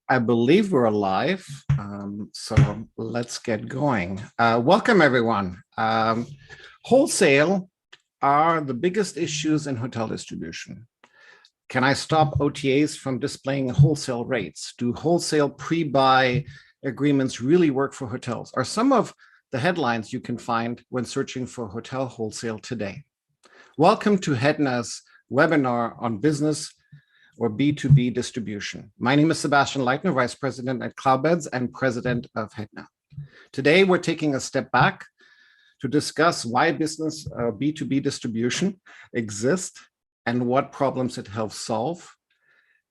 I believe we're live, so let's get going. Welcome, everyone. Wholesale are the biggest issues in hotel distribution. Can I stop OTAs from displaying wholesale rates? Do wholesale pre-buy agreements really work for hotels? Are some of the headlines you can find when searching for hotel wholesale today. Welcome to Hetna's webinar on business or B2B distribution. My name is Sebastian Leitner, Vice President at Cloudbeds and President of Hetna. Today, we're taking a step back to discuss why business B2B distribution exists and what problems it helps solve,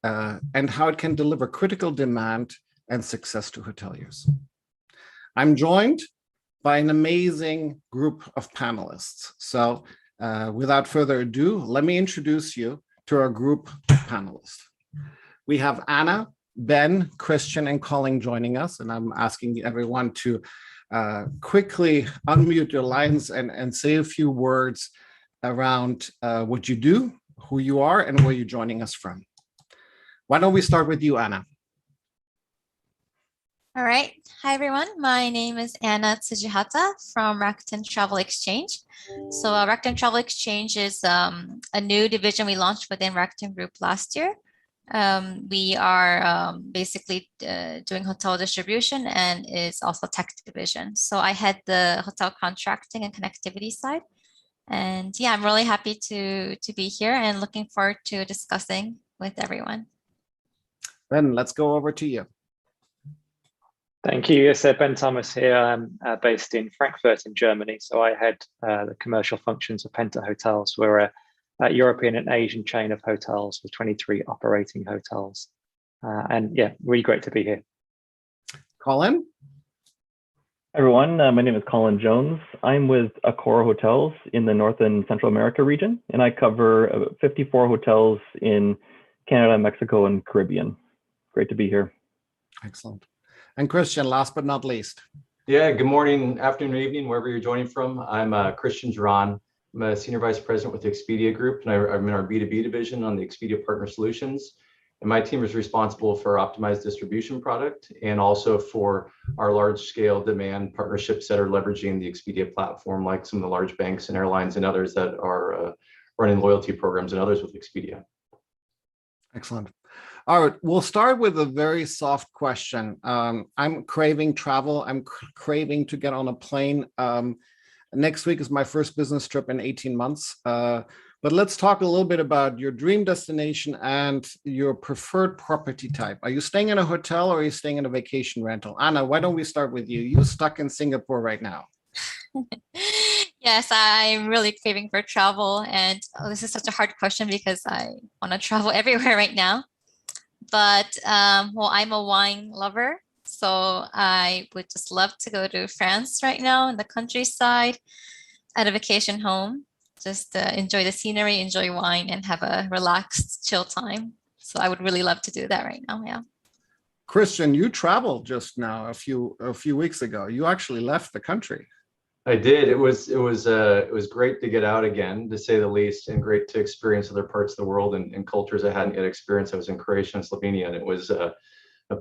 and how it can deliver critical demand and success to hoteliers. I'm joined by an amazing group of panelists. So without further ado, let me introduce you to our group of panelists. We have Anna, Ben, Christian, and Colin joining us, and I'm asking everyone to quickly unmute your lines and say a few words around what you do, who you are, and where you're joining us from. Why don't we start with you, Anna? All right. Hi, everyone. My name is Anna Tsujihata from Rakuten Travel Exchange. So Rakuten Travel Exchange is a new division we launched within Rakuten Group last year. We are basically doing hotel distribution and is also tech division. So I head the hotel contracting and connectivity side. And yeah, I'm really happy to be here and looking forward to discussing with everyone. Ben, let's go over to you. Thank you. Yes, Ben Thomas here. I'm based in Frankfurt in Germany. So I head the commercial functions of Penta Hotels. We're a European and Asian chain of hotels with 23 operating hotels. And yeah, really great to be here. Colin? Hi, everyone. My name is Colin Jones. I'm with Accor Hotels in the North and Central America region, and I cover 54 hotels in Canada, Mexico, and Caribbean. Great to be here. Excellent. And Christian, last but not least. Yeah, good morning, afternoon, evening, wherever you're joining from. I'm Christian Duran. I'm a Senior Vice President with the Expedia Group, and I'm in our B2B division on the Expedia Partner Solutions. And my team is responsible for optimized distribution product and also for our large-scale demand partnerships that are leveraging the Expedia platform, like some of the large banks and airlines and others that are running loyalty programs and others with Expedia. Excellent. All right, we'll start with a very soft question. I'm craving travel. I'm craving to get on a plane. Next week is my first business trip in 18 months. But let's talk a little bit about your dream destination and your preferred property type. Are you staying in a hotel or are you staying in a vacation rental? Anna, why don't we start with you? You're stuck in Singapore right now. Yes, I'm really craving for travel. And this is such a hard question because I want to travel everywhere right now. But well, I'm a wine lover, so I would just love to go to France right now in the countryside at a vacation home, just enjoy the scenery, enjoy wine, and have a relaxed, chill time. So I would really love to do that right now. Yeah. Christian, you traveled just now a few weeks ago. You actually left the country. I did. It was great to get out again, to say the least, and great to experience other parts of the world and cultures I hadn't yet experienced. I was in Croatia and Slovenia, and it was a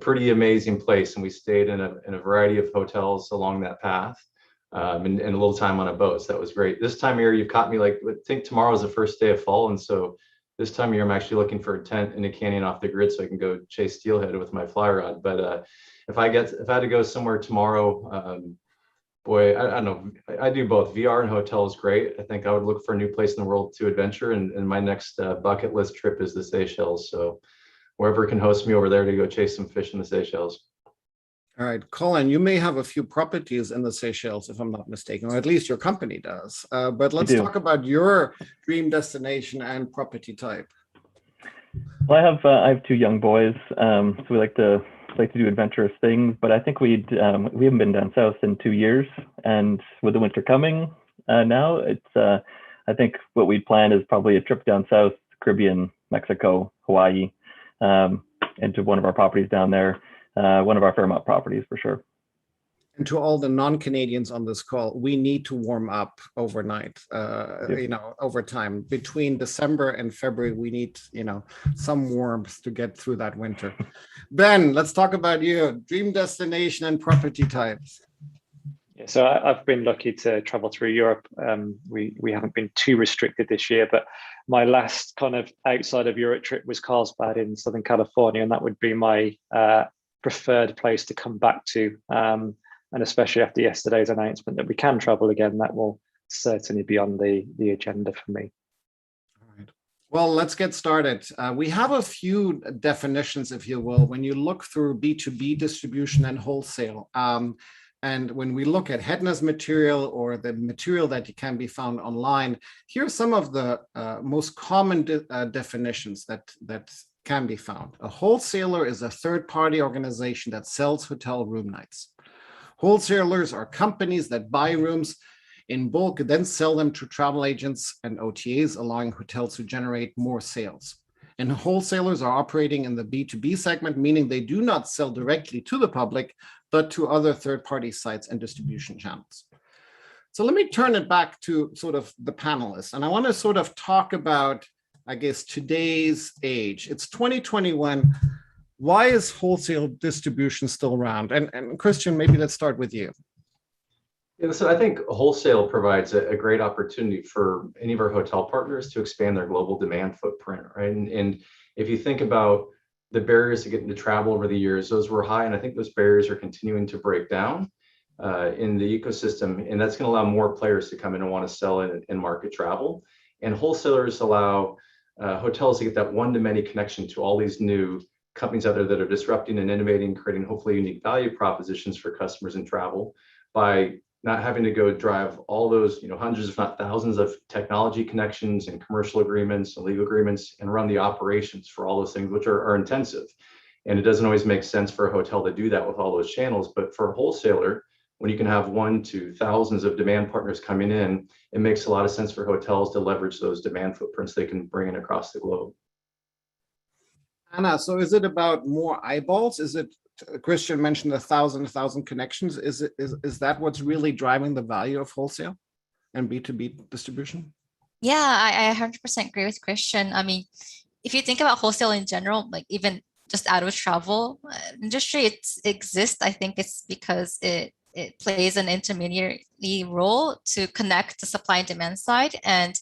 pretty amazing place. And we stayed in a variety of hotels along that path, and a little time on a boat. So that was great. This time of year, you've caught me like, I think tomorrow is the first day of fall, and so this time of year, I'm actually looking for a tent in a canyon off the grid so I can go chase steelhead with my fly rod. But if I had to go somewhere tomorrow. Boy, I don't know. I do both. VR and hotel is great. I think I would look for a new place in the world to adventure. And my next bucket list trip is the Seychelles. So wherever can host me over there to go chase some fish in the Seychelles. All right, Colin, you may have a few properties in the Seychelles, if I'm not mistaken, or at least your company does. But let's talk about your dream destination and property type. Well, I have two young boys, so we like to do adventurous things, but I think we haven't been down south in 2 years, and with the winter coming now, it's I think what we plan is probably a trip down south, Caribbean, Mexico, Hawaii, into one of our properties down there, one of our Fairmont properties for sure. And to all the non-Canadians on this call, we need to warm up overnight, over time. Between December and February, we need, some warmth to get through that winter. Ben, let's talk about you, dream destination and property types. Yeah, so I've been lucky to travel through Europe. We haven't been too restricted this year, but my last kind of outside of Europe trip was Carlsbad in Southern California, and that would be my preferred place to come back to. And especially after yesterday's announcement that we can travel again, that will certainly be on the agenda for me. All right. Well, let's get started. We have a few definitions, if you will, when you look through B2B distribution and wholesale. And when we look at Hetna's material or the material that can be found online, here are some of the most common definitions that can be found. A wholesaler is a third-party organization that sells hotel room nights. Wholesalers are companies that buy rooms in bulk, then sell them to travel agents and OTAs, allowing hotels to generate more sales. And wholesalers are operating in the B2B segment, meaning they do not sell directly to the public, but to other third-party sites and distribution channels. So let me turn it back to sort of the panelists. And I want to sort of talk about, I guess, today's age. It's 2021. Why is wholesale distribution still around? And Christian, maybe let's start with you. Yeah, so I think wholesale provides a great opportunity for any of our hotel partners to expand their global demand footprint, right? And if you think about the barriers to get into travel over the years, those were high, and I think those barriers are continuing to break down in the ecosystem, and that's going to allow more players to come in and want to sell in market travel. And wholesalers allow hotels to get that one-to-many connection to all these new companies out there that are disrupting and innovating, creating hopefully unique value propositions for customers in travel by not having to go drive all those, hundreds, if not thousands of technology connections and commercial agreements and legal agreements and run the operations for all those things, which are intensive. And it doesn't always make sense for a hotel to do that with all those channels. But for a wholesaler, when you can have 1 to thousands of demand partners coming in, it makes a lot of sense for hotels to leverage those demand footprints they can bring in across the globe. Anna, so is it about more eyeballs? Is it, Christian mentioned 1,000 connections. Is that what's really driving the value of wholesale and B2B distribution? Yeah, I 100% agree with Christian. I mean, if you think about wholesale in general, like even just out of travel industry, it exists. I think it's because it plays an intermediary role to connect the supply and demand side. And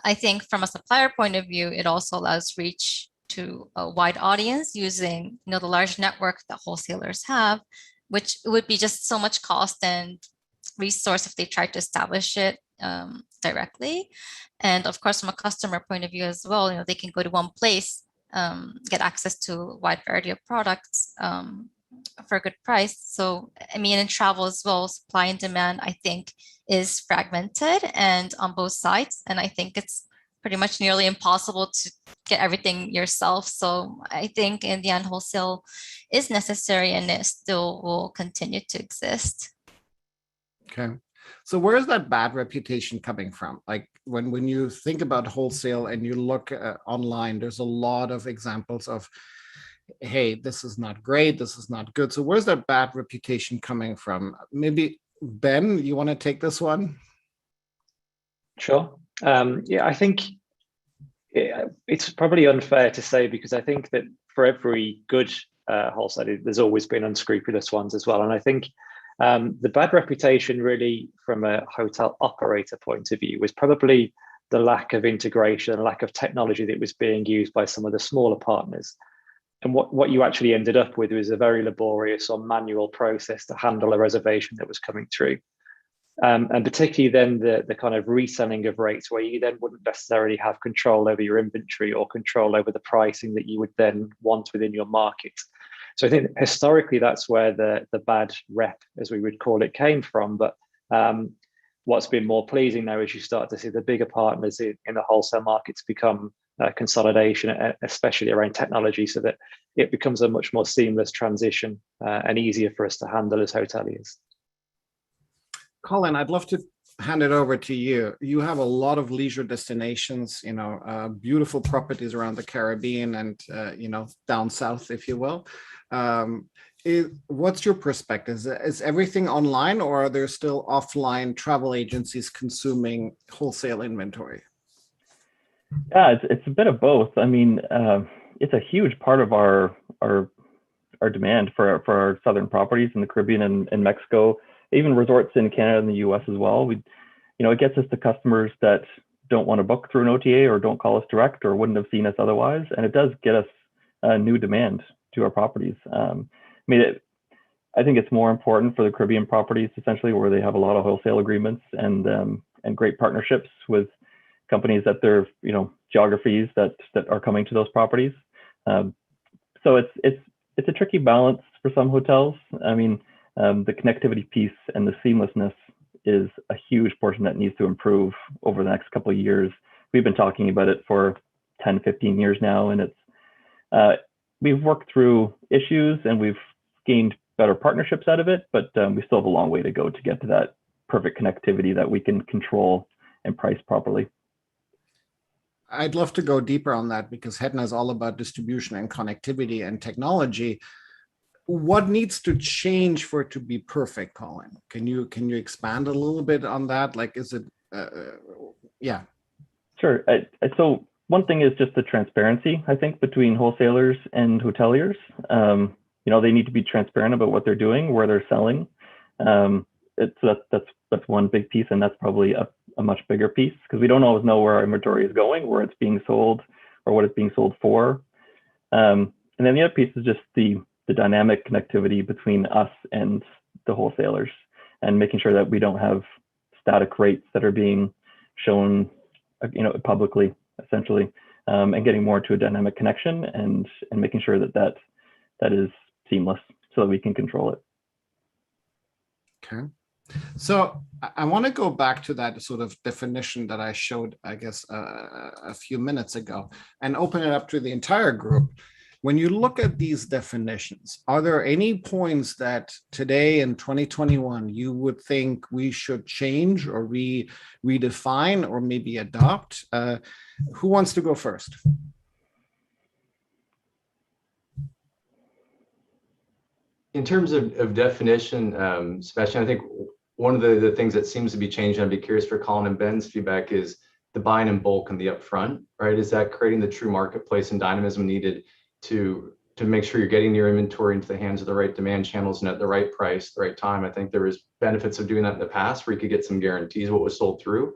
I think from a supplier point of view, it also allows reach to a wide audience using the large network that wholesalers have, which would be just so much cost and resource if they tried to establish it directly. And of course, from a customer point of view as well, they can go to one place, get access to a wide variety of products for a good price. So I mean, in travel as well, supply and demand, I think, is fragmented and on both sides. And I think it's pretty much nearly impossible to get everything yourself. So I think in the end, wholesale is necessary and it still will continue to exist. Okay. So where is that bad reputation coming from? Like when you think about wholesale and you look online, there's a lot of examples of, hey, this is not great, this is not good. So where's that bad reputation coming from? Maybe Ben, you want to take this one? Sure. Yeah, I think it's probably unfair to say, because I think that for every good wholesaler, there's always been unscrupulous ones as well. And I think the bad reputation really from a hotel operator point of view was probably the lack of integration, lack of technology that was being used by some of the smaller partners. And what you actually ended up with was a very laborious or manual process to handle a reservation that was coming through. And particularly then the kind of reselling of rates, where you then wouldn't necessarily have control over your inventory or control over the pricing that you would then want within your market. So I think historically that's where the bad rep, as we would call it, came from. But what's been more pleasing now is you start to see the bigger partners in the wholesale markets become consolidation, especially around technology, so that it becomes a much more seamless transition and easier for us to handle as hoteliers. Colin, I'd love to hand it over to you. You have a lot of leisure destinations, beautiful properties around the Caribbean and, down south, if you will. What's your perspective? Is everything online, or are there still offline travel agencies consuming wholesale inventory? Yeah, it's a bit of both. I mean, it's a huge part of our demand for our southern properties in the Caribbean and Mexico, even resorts in Canada and the US as well. It gets us to customers that don't want to book through an OTA or don't call us direct or wouldn't have seen us otherwise. And it does get us new demand to our properties. I think it's more important for the Caribbean properties, essentially, where they have a lot of wholesale agreements and great partnerships with companies that they're, geographies that are coming to those properties. So it's a tricky balance for some hotels. I mean, the connectivity piece and the seamlessness is a huge portion that needs to improve over the next couple of years. We've been talking about it for 10, 15 years now, and we've worked through issues and we've gained better partnerships out of it, but we still have a long way to go to get to that perfect connectivity that we can control and price properly. I'd love to go deeper on that, because Hetna is all about distribution and connectivity and technology. What needs to change for it to be perfect, Colin? Can you expand a little bit on that? Like, is it, yeah. Sure. So one thing is just the transparency, I think, between wholesalers and hoteliers. They need to be transparent about what they're doing, where they're selling. That's one big piece, and that's probably a much bigger piece, because we don't always know where our inventory is going, where it's being sold, or what it's being sold for. And then the other piece is just the dynamic connectivity between us and the wholesalers, and making sure that we don't have static rates that are being shown, publicly, essentially, and getting more to a dynamic connection and making sure that is seamless so that we can control it. Okay. So I want to go back to that sort of definition that I showed, I guess, a few minutes ago, and open it up to the entire group. When you look at these definitions, are there any points that today in 2021 you would think we should change or redefine or maybe adopt? Who wants to go first? In terms of definition, Sebastian, I think one of the things that seems to be changing, I'd be curious for Colin and Ben's feedback, is the buying in bulk and the upfront, right? Is that creating the true marketplace and dynamism needed to make sure you're getting your inventory into the hands of the right demand channels and at the right price, the right time? I think there was benefits of doing that in the past, where you could get some guarantees what was sold through.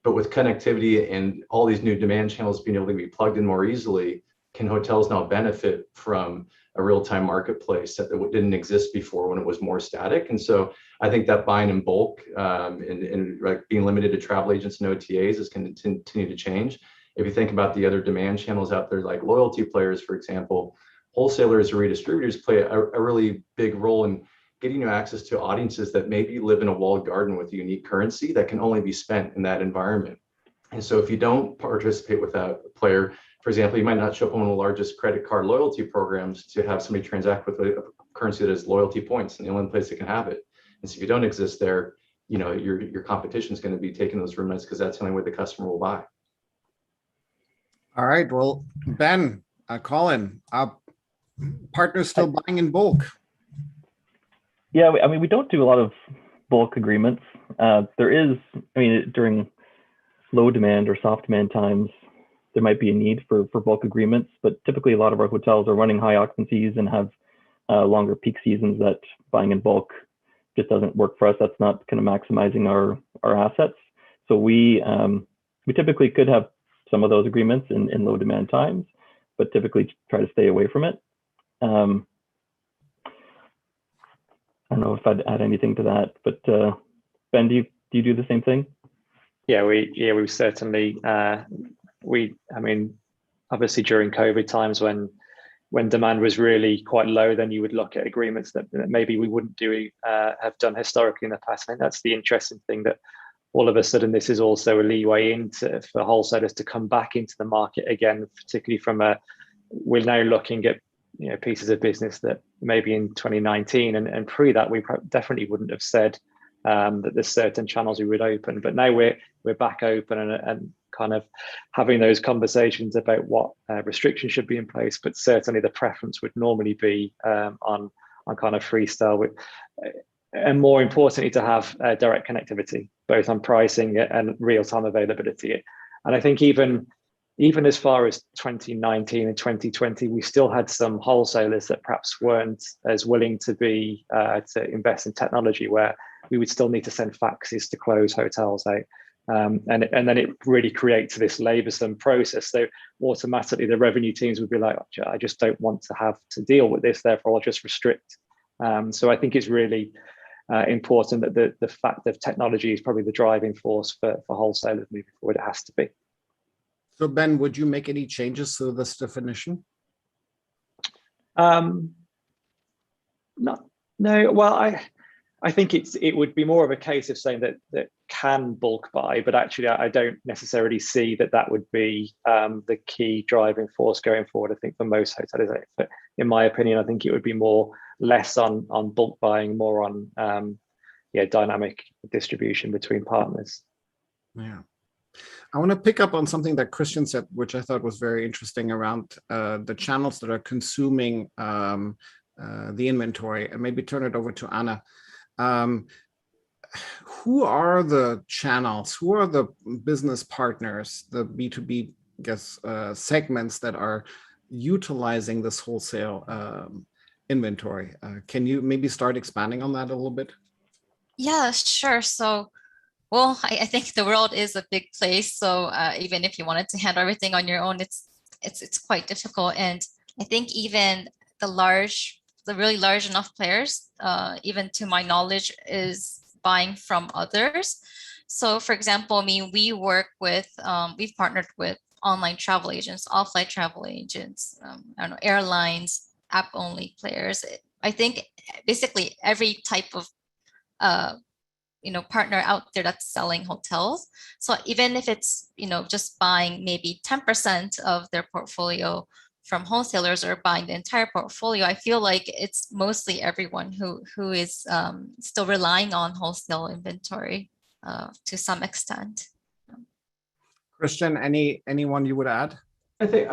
But with connectivity and all these new demand channels being able to be plugged in more easily, can hotels now benefit from a real-time marketplace that didn't exist before when it was more static? And so I think that buying in bulk and like being limited to travel agents and OTAs is going to continue to change. If you think about the other demand channels out there, like loyalty players, for example, wholesalers or redistributors play a really big role in getting you access to audiences that maybe live in a walled garden with a unique currency that can only be spent in that environment. And so if you don't participate with that player, for example, you might not show up on one of the largest credit card loyalty programs to have somebody transact with a currency that is loyalty points, and the only place that can have it. And so if you don't exist there, your competition is going to be taking those room nights, because that's the only way the customer will buy. All right. Well, Ben, Colin, partners still buying in bulk? Yeah, we don't do a lot of bulk agreements. There is, during low demand or soft demand times, there might be a need for bulk agreements, but typically a lot of our hotels are running high occupancies and have longer peak seasons that buying in bulk just doesn't work for us. That's not kind of maximizing our assets. So we typically could have some of those agreements in low demand times, but typically try to stay away from it. I don't know if I'd add anything to that, but Ben, do you do the same thing? Yeah, we certainly, obviously during COVID times when demand was really quite low, then you would look at agreements that maybe we wouldn't have done historically in the past. I think that's the interesting thing, that all of a sudden this is also a leeway for wholesalers to come back into the market again, particularly we're now looking at pieces of business that maybe in 2019 and pre that we definitely wouldn't have said that there's certain channels we would open. But now we're back open and kind of having those conversations about what restrictions should be in place. But certainly the preference would normally be on kind of freestyle, and more importantly, to have direct connectivity, both on pricing and real-time availability. And I think even as far as 2019 and 2020, we still had some wholesalers that perhaps weren't as willing to be to invest in technology, where we would still need to send faxes to close hotels out. And then it really creates this laborsome process. So automatically the revenue teams would be like, I just don't want to have to deal with this, therefore I'll just restrict. So I think it's really important that the fact that technology is probably the driving force for wholesalers moving forward. It has to be. So Ben, would you make any changes to this definition? No. Well, I think it would be more of a case of saying that can bulk buy, but actually I don't necessarily see that would be the key driving force going forward. I think for most hotels, but in my opinion, I think it would be less on bulk buying, more on dynamic distribution between partners. Yeah. I want to pick up on something that Christian said, which I thought was very interesting around the channels that are consuming the inventory, and maybe turn it over to Anna. Who are the channels? Who are the business partners, the B2B segments that are utilizing this wholesale inventory? Can you maybe start expanding on that a little bit? Yeah, sure. So, well, I think the world is a big place. So even if you wanted to handle everything on your own, it's quite difficult. And I think even the really large enough players, even to my knowledge, is buying from others. So for example, I mean, we've partnered with online travel agents, offline travel agents, I don't know, airlines, app-only players. I think basically every type of partner out there that's selling hotels. So even if it's just buying maybe 10% of their portfolio from wholesalers or buying the entire portfolio, I feel like it's mostly everyone who is still relying on wholesale inventory to some extent. Christian, anyone you would add? I think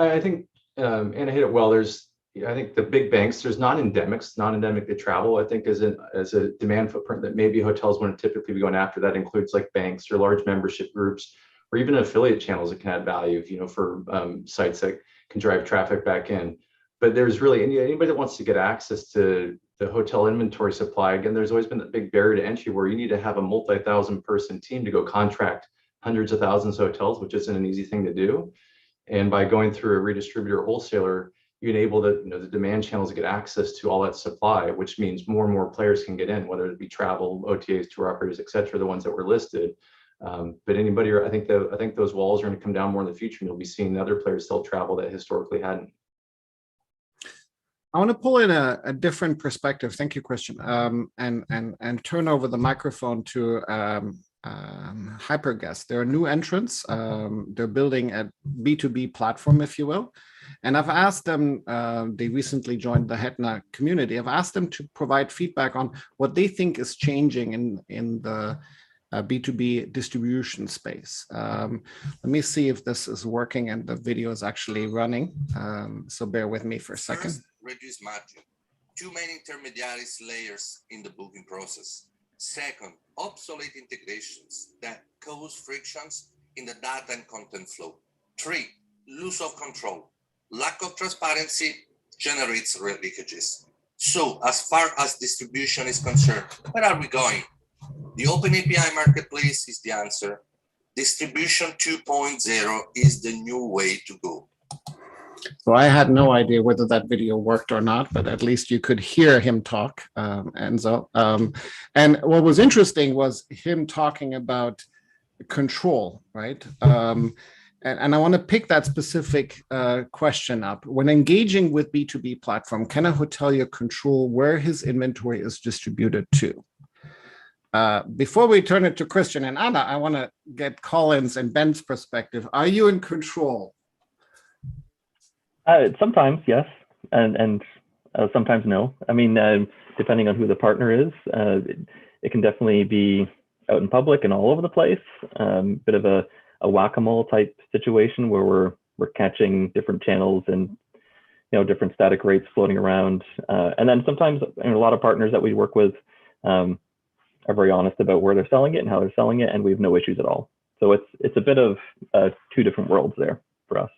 Anna hit it well. I think the big banks, there's non-endemic to travel, I think, as a demand footprint that maybe hotels wouldn't typically be going after. That includes like banks or large membership groups, or even affiliate channels that can add value, for sites that can drive traffic back in. But there's really anybody that wants to get access to the hotel inventory supply. Again, there's always been that big barrier to entry where you need to have a multi-thousand person team to go contract hundreds of thousands of hotels, which isn't an easy thing to do. And by going through a redistributor wholesaler, you enable the demand channels to get access to all that supply, which means more and more players can get in, whether it be travel, OTAs, tour operators, et cetera, the ones that were listed. But anybody, I think those walls are going to come down more in the future, and you'll be seeing other players still travel that historically hadn't. I want to pull in a different perspective. Thank you, Christian. And turn over the microphone to Hyperguest. They're new entrants. They're building a B2B platform, if you will. And I've asked them, they recently joined the Hetna community. I've asked them to provide feedback on what they think is changing in the B2B distribution space. Let me see if this is working and the video is actually running. So bear with me for a second. First, reduce margin. Too many intermediaries layers in the booking process. Second, obsolete integrations that cause frictions in the data and content flow. 3, loss of control. Lack of transparency generates leakages. So as far as distribution is concerned, where are we going? The Open API marketplace is the answer. Distribution 2.0 is the new way to go. So I had no idea whether that video worked or not, but at least you could hear him talk, Enzo. And what was interesting was him talking about control, right? And I want to pick that specific question up. When engaging with B2B platform, can a hotelier control where his inventory is distributed to? Before we turn it to Christian and Anna, I want to get Colin's and Ben's perspective. Are you in control? Sometimes, yes, and sometimes no. I mean, depending on who the partner is, it can definitely be out in public and all over the place. Bit of a whack-a-mole type situation where we're catching different channels and different static rates floating around. And then sometimes a lot of partners that we work with are very honest about where they're selling it and how they're selling it, and we have no issues at all. So it's a bit of two different worlds there for us.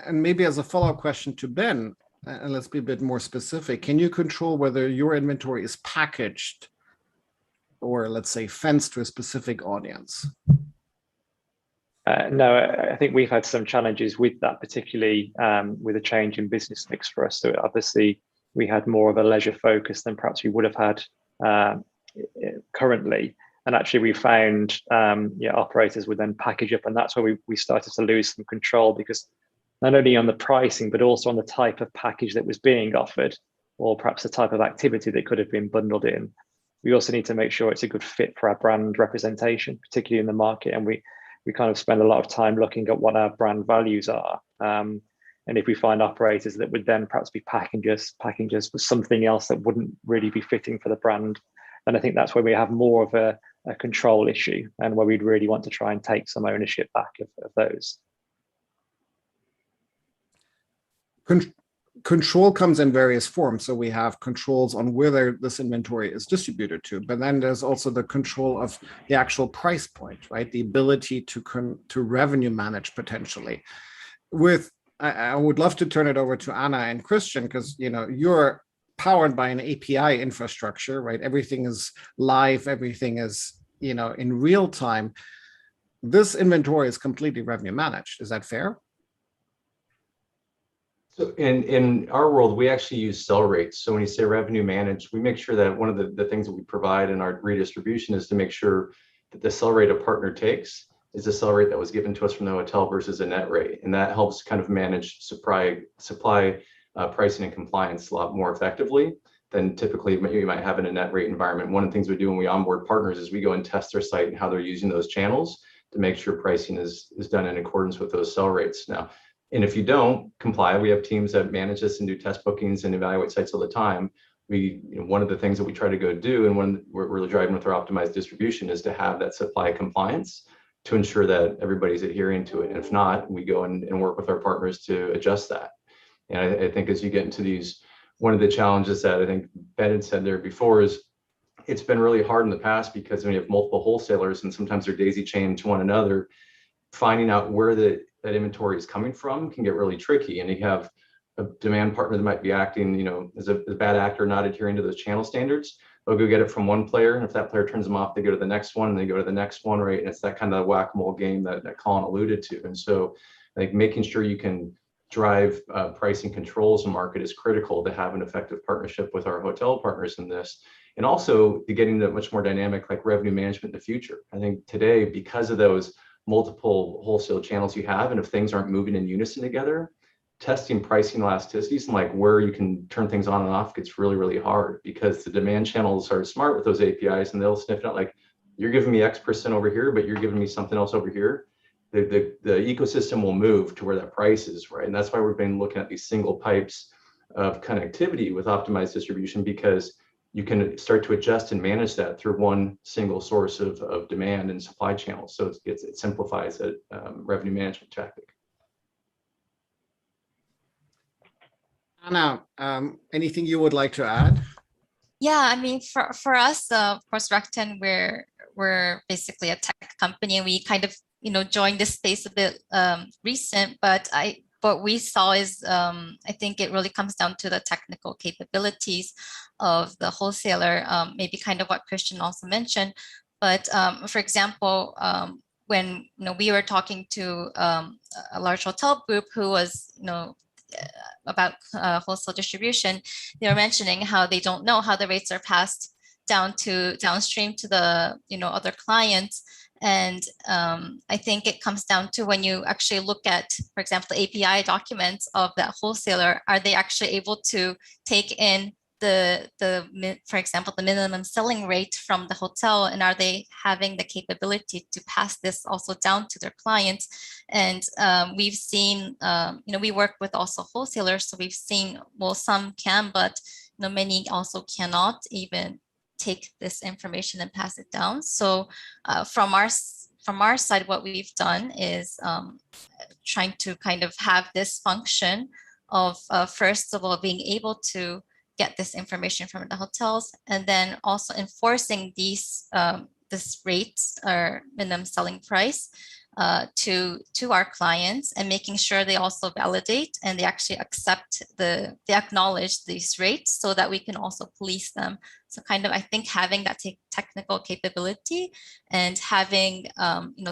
And maybe as a follow-up question to Ben, and let's be a bit more specific, can you control whether your inventory is packaged or, let's say, fenced to a specific audience? No, I think we've had some challenges with that, particularly with a change in business mix for us. So obviously we had more of a leisure focus than perhaps we would have had currently. And actually we found operators would then package up, and that's where we started to lose some control, because not only on the pricing, but also on the type of package that was being offered, or perhaps the type of activity that could have been bundled in. We also need to make sure it's a good fit for our brand representation, particularly in the market. And we kind of spend a lot of time looking at what our brand values are. And if we find operators that would then perhaps be packaging us with something else that wouldn't really be fitting for the brand, then I think that's where we have more of a control issue, and where we'd really want to try and take some ownership back of those. Control comes in various forms. So we have controls on whether this inventory is distributed to, but then there's also the control of the actual price point, right? The ability to revenue manage potentially. I would love to turn it over to Anna and Christian, because you're powered by an API infrastructure, right? Everything is live, everything is in real time. This inventory is completely revenue managed. Is that fair? So in our world, we actually use sell rates. So when you say revenue managed, we make sure that one of the things that we provide in our redistribution is to make sure that the sell rate a partner takes is the sell rate that was given to us from the hotel versus a net rate. And that helps kind of manage supply pricing and compliance a lot more effectively than typically you might have in a net rate environment. One of the things we do when we onboard partners is we go and test their site and how they're using those channels to make sure pricing is done in accordance with those sell rates. Now, and if you don't comply, we have teams that manage this and do test bookings and evaluate sites all the time. One of the things that we try to go do, and when we're really driving with our optimized distribution, is to have that supply compliance to ensure that everybody's adhering to it. And if not, we go and work with our partners to adjust that. And I think as you get into these, one of the challenges that I think Ben had said there before is it's been really hard in the past, because when you have multiple wholesalers and sometimes they're daisy chained to one another, finding out where that inventory is coming from can get really tricky. And you have a demand partner that might be acting, as a bad actor, not adhering to those channel standards. They'll go get it from one player, and if that player turns them off, they go to the next one, and they go to the next one, right? And it's that kind of whack-a-mole game that Colin alluded to. And so I think making sure you can drive pricing controls in market is critical to have an effective partnership with our hotel partners in this. And also to getting that much more dynamic, like revenue management in the future. I think today, because of those multiple wholesale channels you have, and if things aren't moving in unison together, testing pricing elasticities and like where you can turn things on and off gets really, really hard, because the demand channels are smart with those APIs, and they'll sniff it out like, you're giving me X% over here, but you're giving me something else over here. The ecosystem will move to where that price is, right? And that's why we've been looking at these single pipes of connectivity with optimized distribution, because you can start to adjust and manage that through one single source of demand and supply channels. So it simplifies a revenue management tactic. Anna, anything you would like to add? Yeah, I mean, for us, of course, Rakuten, we're basically a tech company, and we kind of joined this space a bit recent, but what we saw is I think it really comes down to the technical capabilities of the wholesaler, maybe kind of what Christian also mentioned. But for example, when we were talking to a large hotel group who was about wholesale distribution, they were mentioning how they don't know how the rates are passed downstream to the other clients. And I think it comes down to when you actually look at, for example, the API documents of that wholesaler, are they actually able to take in for example, the minimum selling rate from the hotel, and are they having the capability to pass this also down to their clients? And we've seen, we work with also wholesalers, so we've seen, well, some can, but many also cannot even take this information and pass it down. So from our side, what we've done is trying to kind of have this function of first of all being able to get this information from the hotels, and then also enforcing these this rates or minimum selling price to our clients, and making sure they also validate and they actually accept they acknowledge these rates, so that we can also police them. So kind of, I think having that technical capability and having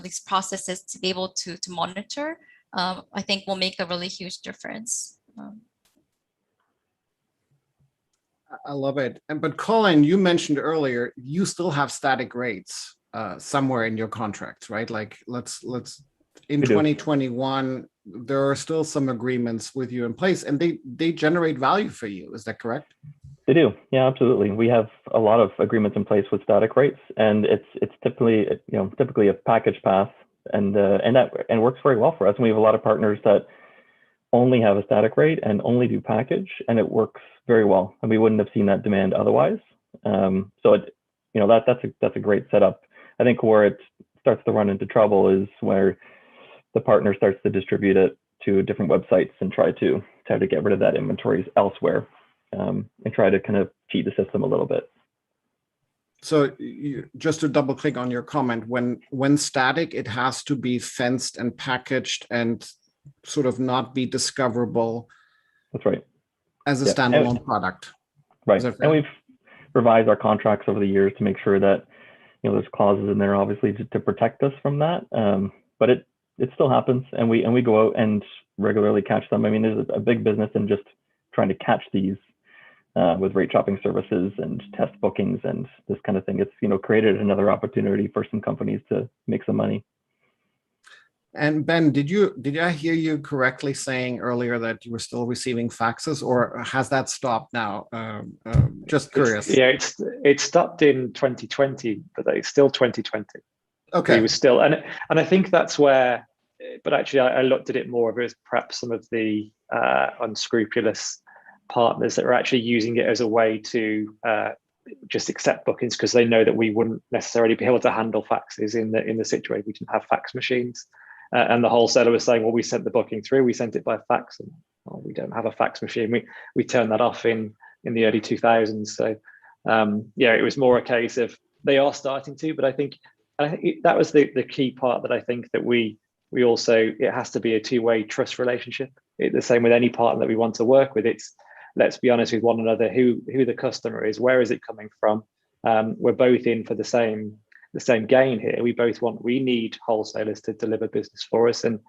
these processes to be able to monitor, I think will make a really huge difference. I love it. But Colin, you mentioned earlier, you still have static rates somewhere in your contracts, right? Like let's in 2021, there are still some agreements with you in place, and they generate value for you. Is that correct? They do. Yeah, absolutely. We have a lot of agreements in place with static rates, and it's typically a package pass, and works very well for us. And we have a lot of partners that only have a static rate and only do package, and it works very well. And we wouldn't have seen that demand otherwise. So that's a great setup. I think where it starts to run into trouble is where the partner starts to distribute it to different websites and try to get rid of that inventory elsewhere, and try to kind of cheat the system a little bit. So just to double click on your comment, when static, it has to be fenced and packaged and sort of not be discoverable. That's right. As a standalone product. Right. And we've revised our contracts over the years to make sure that there's clauses in there, obviously, to protect us from that. But it still happens, and we go out and regularly catch them. I mean, there's a big business in just trying to catch these with rate shopping services and test bookings and this kind of thing. It's created another opportunity for some companies to make some money. And Ben, did I hear you correctly saying earlier that you were still receiving faxes, or has that stopped now? Just curious. It stopped in 2020, but it's still 2020. Okay. It was still, and I think that's where. But actually, I looked at it more of as perhaps some of the unscrupulous partners that are actually using it as a way to just accept bookings because they know that we wouldn't necessarily be able to handle faxes in the situation. We didn't have fax machines. And the wholesaler was saying, well, we sent the booking through, we sent it by fax, and we don't have a fax machine. We turned that off in the early 2000s. So it was more a case of they are starting to, but I think that was the key part that I think that we also, it has to be a two-way trust relationship. The same with any partner that we want to work with. It's, let's be honest with one another, who the customer is, where is it coming from? We're both in for the same gain here. We need wholesalers to deliver business for us, and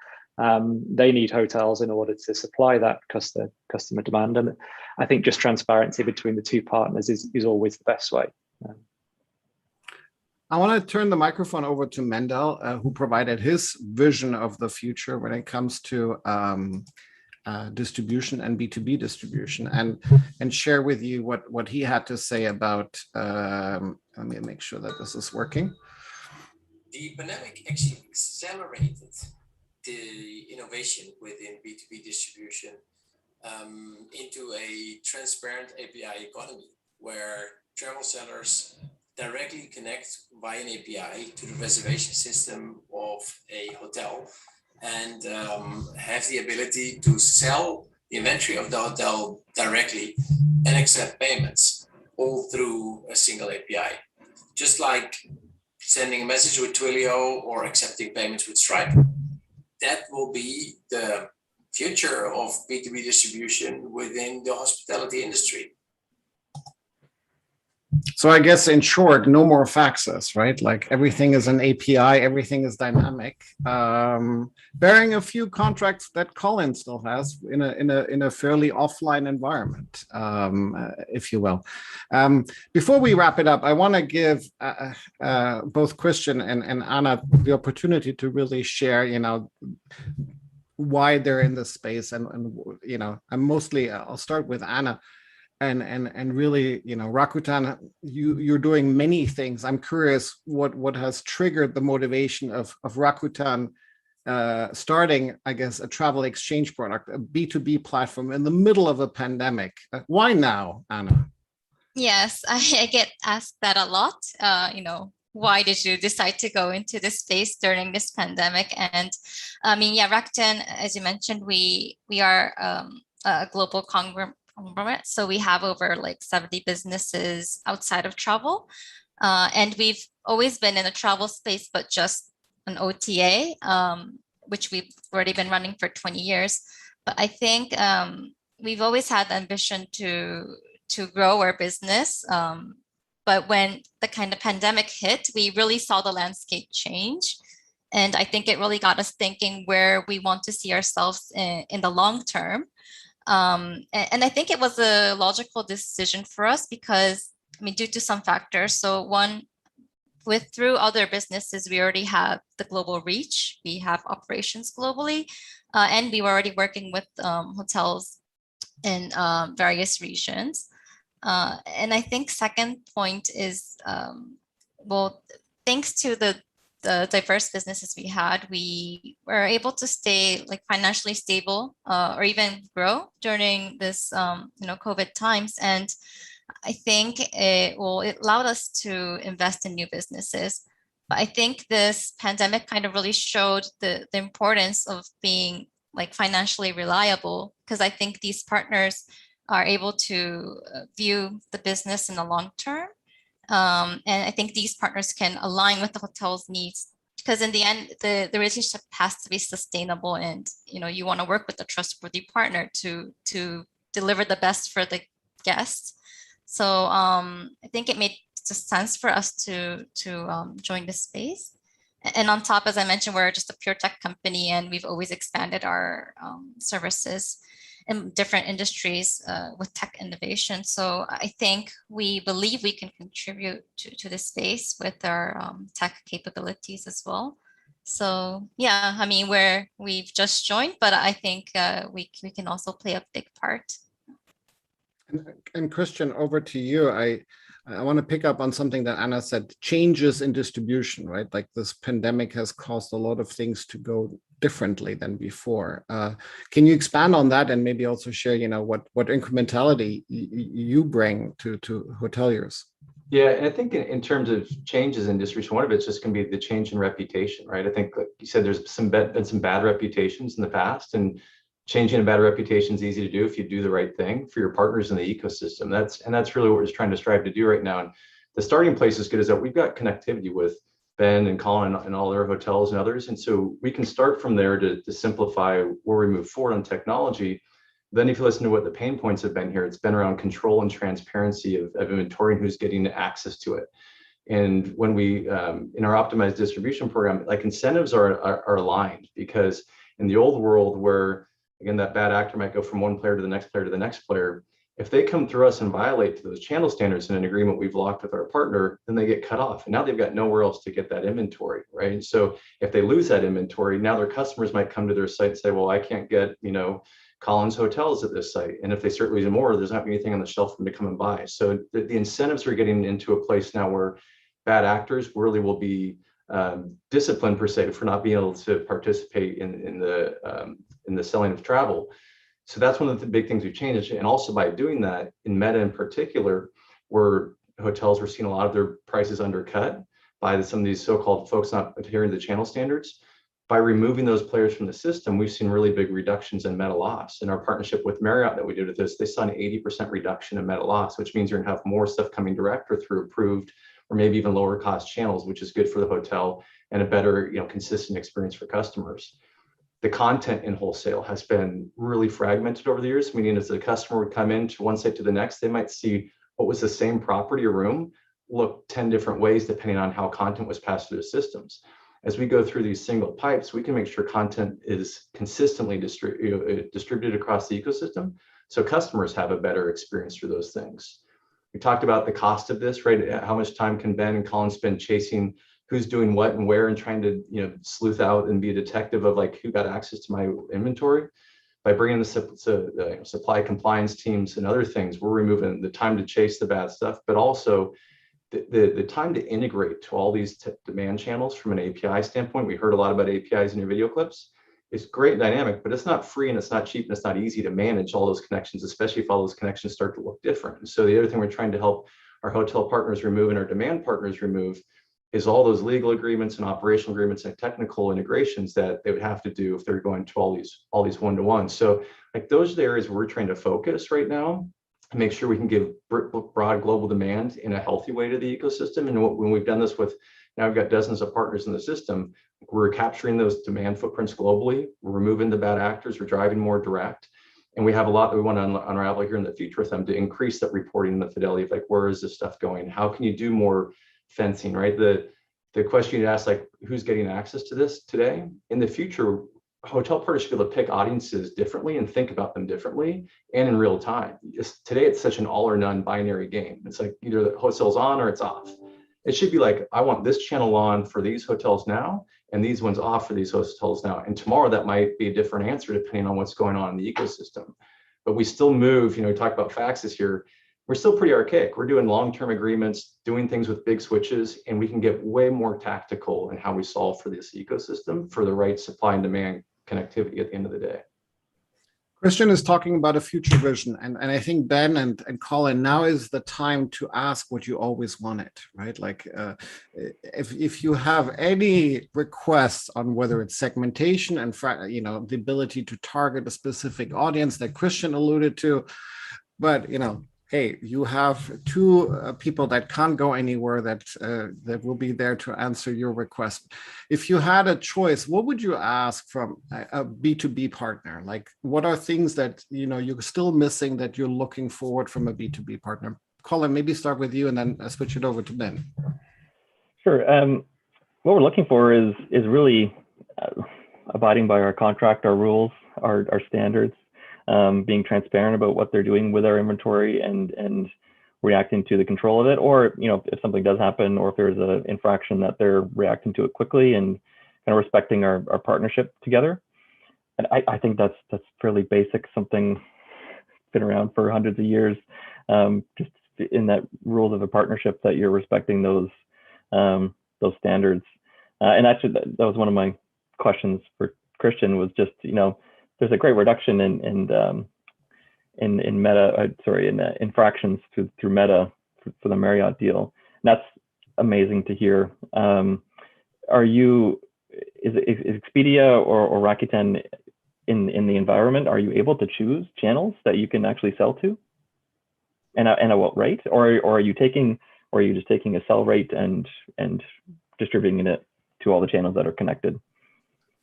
they need hotels in order to supply that customer demand. And I think just transparency between the two partners is always the best way. I want to turn the microphone over to Mendel, who provided his vision of the future when it comes to distribution and B2B distribution, and share with you what he had to say about. Let me make sure that this is working. The pandemic actually accelerated the innovation within B2B distribution into a transparent API economy, where travel sellers directly connect via an API to the reservation system of a hotel, and have the ability to sell the inventory of the hotel directly and accept payments all through a single API. Just like sending a message with Twilio or accepting payments with Stripe. That will be the future of B2B distribution within the hospitality industry. So I guess in short, no more faxes, right? Like everything is an API, everything is dynamic, bearing a few contracts that Colin still has in a fairly offline environment, if you will. Before we wrap it up, I want to give both Christian and Anna the opportunity to really share, why they're in this space, and I'll start with Anna. And really, Rakuten, you're doing many things. I'm curious what has triggered the motivation of Rakuten starting, I guess, a travel exchange product, a B2B platform in the middle of a pandemic. Why now, Anna? Yes, I get asked that a lot. Why did you decide to go into this space during this pandemic? And I mean, yeah, Rakuten, as you mentioned, we are a global conglomerate. So we have over like 70 businesses outside of travel. And we've always been in the travel space, but just an OTA, which we've already been running for 20 years. But I think we've always had the ambition to grow our business. But when the kind of pandemic hit, we really saw the landscape change. And I think it really got us thinking where we want to see ourselves in the long term. And I think it was a logical decision for us because, I mean, due to some factors. So one, through other businesses, we already have the global reach. We have operations globally, and we were already working with hotels in various regions. And I think second point is, well, thanks to the diverse businesses we had, we were able to stay like financially stable or even grow during this, COVID times. And I think it allowed us to invest in new businesses. But I think this pandemic kind of really showed the importance of being like financially reliable, because I think these partners are able to view the business in the long term. And I think these partners can align with the hotel's needs, because in the end, the relationship has to be sustainable, and you want to work with a trustworthy partner to deliver the best for the guests. So I think it made just sense for us to join this space. And on top, as I mentioned, we're just a pure tech company, and we've always expanded our services in different industries with tech innovation. So I think we believe we can contribute to this space with our tech capabilities as well. So yeah, I mean, we've just joined, but I think we can also play a big part. And Christian, over to you. I want to pick up on something that Anna said, changes in distribution, right? Like this pandemic has caused a lot of things to go differently than before. Can you expand on that and maybe also share, what incrementality you bring to hoteliers? Yeah, and I think in terms of changes in distribution, one of it's just going to be the change in reputation, right? I think, like you said, there's been some bad reputations in the past, and changing a bad reputation is easy to do if you do the right thing for your partners in the ecosystem. That's really what we're trying to strive to do right now. And the starting place is good is that we've got connectivity with Ben and Colin and all their hotels and others. And so we can start from there to simplify where we move forward on technology. Then if you listen to what the pain points have been here, it's been around control and transparency of inventory and who's getting access to it. And when we, in our optimized distribution program, like incentives are aligned, because in the old world where, again, that bad actor might go from one player to the next player to the next player, if they come through us and violate those channel standards in an agreement we've locked with our partner, then they get cut off. And now they've got nowhere else to get that inventory, right? And so if they lose that inventory, now their customers might come to their site and say, well, I can't get, Collins Hotels at this site. And if they start losing more, there's not anything on the shelf for them to come and buy. So the incentives are getting into a place now where bad actors really will be disciplined per se for not being able to participate in the selling of travel. So that's one of the big things we've changed. And also by doing that, in Meta in particular, where hotels were seeing a lot of their prices undercut by some of these so-called folks not adhering to the channel standards. By removing those players from the system, we've seen really big reductions in meta loss. In our partnership with Marriott that we did with this, they saw an 80% reduction in meta loss, which means you're gonna have more stuff coming direct or through approved or maybe even lower cost channels, which is good for the hotel and a better, consistent experience for customers. The content in wholesale has been really fragmented over the years, meaning as the customer would come in to one site to the next, they might see what was the same property or room look 10 different ways depending on how content was passed through the systems. As we go through these single pipes, we can make sure content is consistently distributed across the ecosystem, so customers have a better experience through those things. We talked about the cost of this, right? How much time can Ben and Colin spend chasing who's doing what and where and trying to sleuth out and be a detective of like who got access to my inventory. By bringing the supply compliance teams and other things, we're removing the time to chase the bad stuff, but also the time to integrate to all these demand channels from an API standpoint. We heard a lot about APIs in your video clips. it's great and dynamic, but it's not free and it's not cheap and it's not easy to manage all those connections, especially if all those connections start to look different. And so the other thing we're trying to help our hotel partners remove and our demand partners remove is all those legal agreements and operational agreements and technical integrations that they would have to do if they're going to all these one-to-ones. So like those are the areas where we're trying to focus right now, and make sure we can give broad global demand in a healthy way to the ecosystem. And when we've done this with, now we've got dozens of partners in the system, we're capturing those demand footprints globally, we're removing the bad actors, we're driving more direct. And we have a lot that we want to unravel here in the future with them to increase that reporting and the fidelity of like, where is this stuff going? How can you do more fencing, right? The question you asked, like, who's getting access to this today? In the future, hotel partners should be able to pick audiences differently and think about them differently and in real time. Today, it's such an all or none binary game. It's like either the wholesale's on or it's off. It should be like, I want this channel on for these hotels now, and these ones off for these hotels now. And tomorrow that might be a different answer depending on what's going on in the ecosystem. But we still move, we talk about faxes here. We're still pretty archaic. We're doing long-term agreements, doing things with big switches, and we can get way more tactical in how we solve for this ecosystem for the right supply and demand connectivity at the end of the day. Christian is talking about a future vision, and I think Ben and Colin, now is the time to ask what you always wanted, right? Like if you have any requests on whether it's segmentation and the ability to target a specific audience that Christian alluded to, but hey, you have two people that can't go anywhere that will be there to answer your request. If you had a choice, what would you ask from a B2B partner? Like, what are things that you're still missing that you're looking forward from a B2B partner? Colin, maybe start with you and then switch it over to Ben. Sure. What we're looking for is really abiding by our contract, our rules, our standards. Being transparent about what they're doing with our inventory and reacting to the control of it, or if something does happen, or if there's an infraction, that they're reacting to it quickly and kind of respecting our partnership together. And I think that's fairly basic, something been around for hundreds of years. Just in that rules of a partnership, that you're respecting those standards. And actually, that was one of my questions for Christian, was just there's a great reduction in infractions through Meta for the Marriott deal. And that's amazing to hear. Is Expedia or Rakuten in the environment? Are you able to choose channels that you can actually sell to, and at what rate? Or are you just taking a sell rate and distributing it to all the channels that are connected?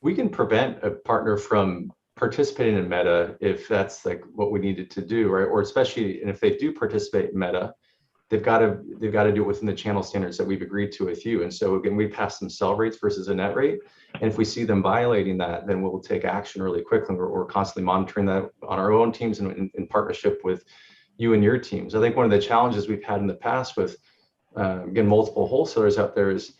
We can prevent a partner from participating in Meta if that's like what we needed to do, right? Or especially, and if they do participate in Meta, they've got to do it within the channel standards that we've agreed to with you. And so again, we pass them sell rates versus a net rate. And if we see them violating that, then we'll take action really quickly. We're constantly monitoring that on our own teams and in partnership with you and your teams. I think one of the challenges we've had in the past with again, multiple wholesalers out there is,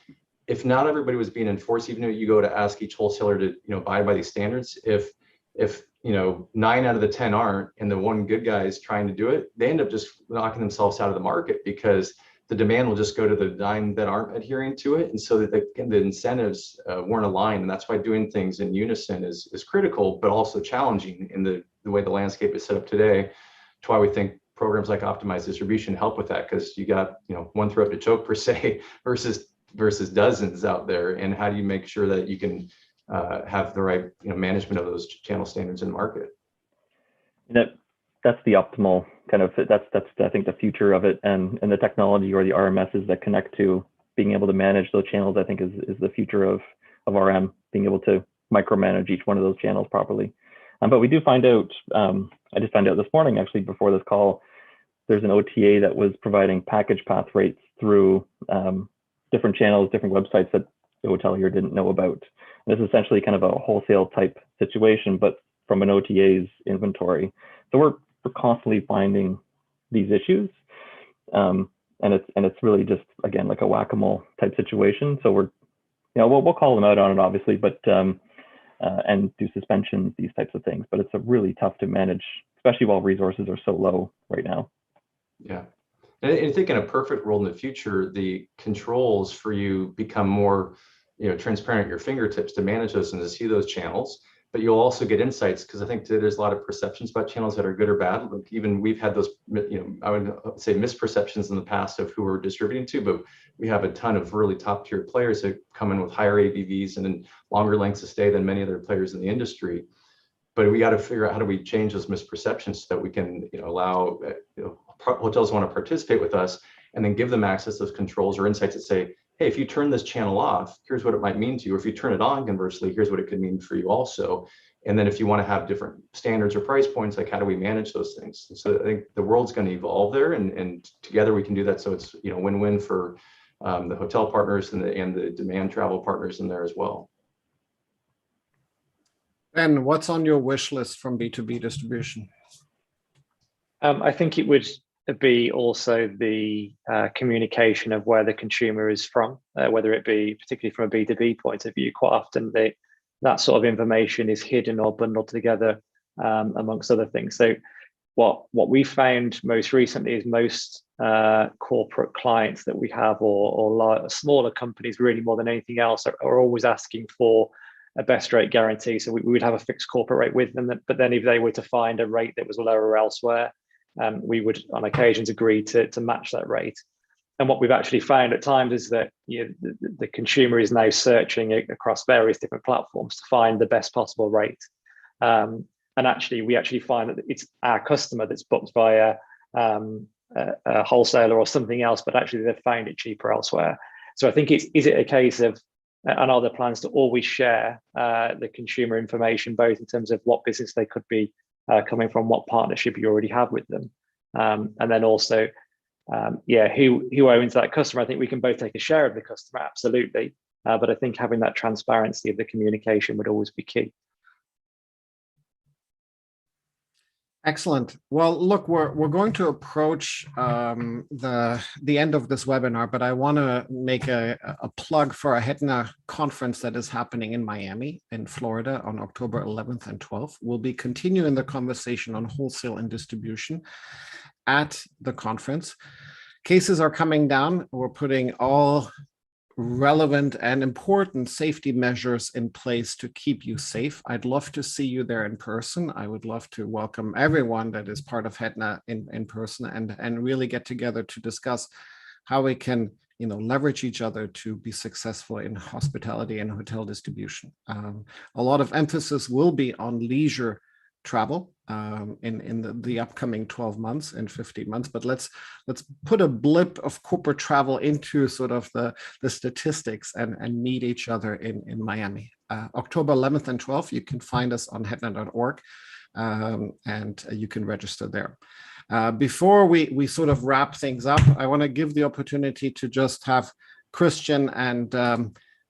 if not everybody was being enforced, even if you go to ask each wholesaler to abide by these standards, if 9 out of the 10 aren't, and the one good guy is trying to do it, they end up just knocking themselves out of the market, because the demand will just go to the 9 that aren't adhering to it. And so that the incentives weren't aligned. And that's why doing things in unison is critical, but also challenging in the way the landscape is set up today. That's why we think programs like optimized distribution help with that, because you got one throat to choke per se versus dozens out there. And how do you make sure that you can have the right management of those channel standards in market? That's the optimal kind of, that's I think the future of it, and the technology or the RMSs that connect to being able to manage those channels, I think is the future of RM, being able to micromanage each one of those channels properly. But we do find out, I just found out this morning, actually, before this call, there's an OTA that was providing package path rates through different channels, different websites that the hotelier didn't know about. And this is essentially kind of a wholesale type situation, but from an OTA's inventory. So we're constantly finding these issues, and it's really just, again, like a whack-a-mole type situation. So we'll call them out on it, obviously, but and do suspensions, these types of things. But it's really tough to manage, especially while resources are so low right now. Yeah. And I think in a perfect world in the future, the controls for you become more transparent at your fingertips to manage those and to see those channels. but you'll also get insights, because I think there's a lot of perceptions about channels that are good or bad. Like even we've had those, I would say misperceptions in the past of who we're distributing to, but we have a ton of really top tier players that come in with higher ABVs and then longer lengths of stay than many other players in the industry. But we got to figure out how do we change those misperceptions so that we can allow hotels want to participate with us, and then give them access to those controls or insights that say, hey, if you turn this channel off, here's what it might mean to you. Or if you turn it on, conversely, here's what it could mean for you also. And then if you want to have different standards or price points, like how do we manage those things? And so I think the world's going to evolve there, and together we can do that. So it's win-win for the hotel partners and the demand travel partners in there as well. Ben, what's on your wish list from B2B distribution? I think it would be also the communication of where the consumer is from, whether it be particularly from a B2B point of view. Quite often that sort of information is hidden or bundled together amongst other things. So what we found most recently is most corporate clients that we have, or smaller companies really more than anything else, are always asking for a best rate guarantee. So we would have a fixed corporate rate with them, but then if they were to find a rate that was lower elsewhere, we would on occasions agree to match that rate. And what we've actually found at times is that the consumer is now searching across various different platforms to find the best possible rate. And actually, we actually find that it's our customer that's booked via a wholesaler or something else, but actually they've found it cheaper elsewhere. So I think is it a case of, and are there plans to always share the consumer information, both in terms of what business they could be coming from, what partnership you already have with them, and then also, who owns that customer? I think we can both take a share of the customer, absolutely, but I think having that transparency of the communication would always be key. Excellent. Well, look, we're going to approach the end of this webinar, but I want to make a plug for a Hetna conference that is happening in Miami, in Florida, on October 11th and 12th. We'll be continuing the conversation on wholesale and distribution at the conference. Cases are coming down. We're putting all relevant and important safety measures in place to keep you safe. I'd love to see you there in person. I would love to welcome everyone that is part of Hetna in person and really get together to discuss how we can leverage each other to be successful in hospitality and hotel distribution. A lot of emphasis will be on leisure travel in the upcoming 12 months and 15 months, but let's put a blip of corporate travel into sort of the statistics and meet each other in Miami. October 11th and 12th, you can find us on hetna.org, and you can register there. Before we sort of wrap things up, I want to give the opportunity to just have Christian and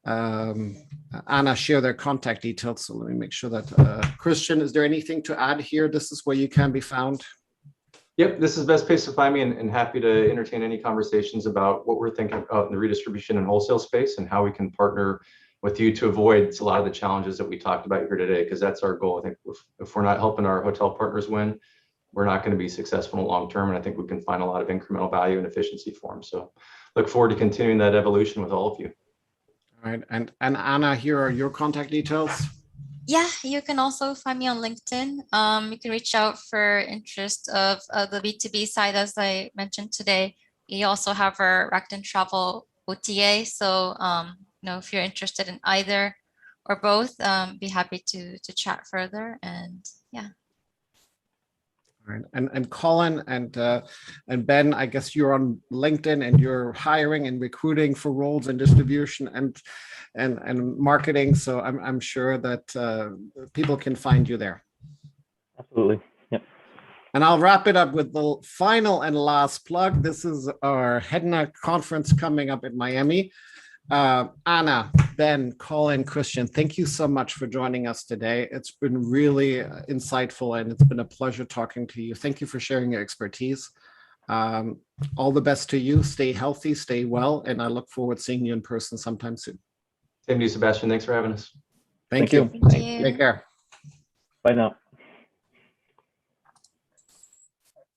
Anna share their contact details. So let me make sure that Christian, is there anything to add here? This is where you can be found. Yep, this is the best place to find me, and happy to entertain any conversations about what we're thinking of in the redistribution and wholesale space and how we can partner with you to avoid a lot of the challenges that we talked about here today, because that's our goal. I think if we're not helping our hotel partners win, we're not going to be successful in the long term, and I think we can find a lot of incremental value and efficiency for them. So look forward to continuing that evolution with all of you. All right, and Anna, here are your contact details. Yeah, you can also find me on LinkedIn. You can reach out for interest of the B2B side, as I mentioned today. We also have our Rakuten Travel OTA. So, if you're interested in either or both, be happy to chat further. And yeah. All right. And Colin and Ben, I guess you're on LinkedIn and you're hiring and recruiting for roles in distribution and marketing. So I'm sure that people can find you there. Absolutely. Yep. And I'll wrap it up with the final and last plug. This is our Hetna conference coming up in Miami. Anna, Ben, Colin, Christian, thank you so much for joining us today. It's been really insightful, and it's been a pleasure talking to you. Thank you for sharing your expertise. All the best to you. Stay healthy, stay well, and I look forward to seeing you in person sometime soon. Same to you, Sebastian. Thanks for having us. Thank you. Thank you. Take care. Bye now.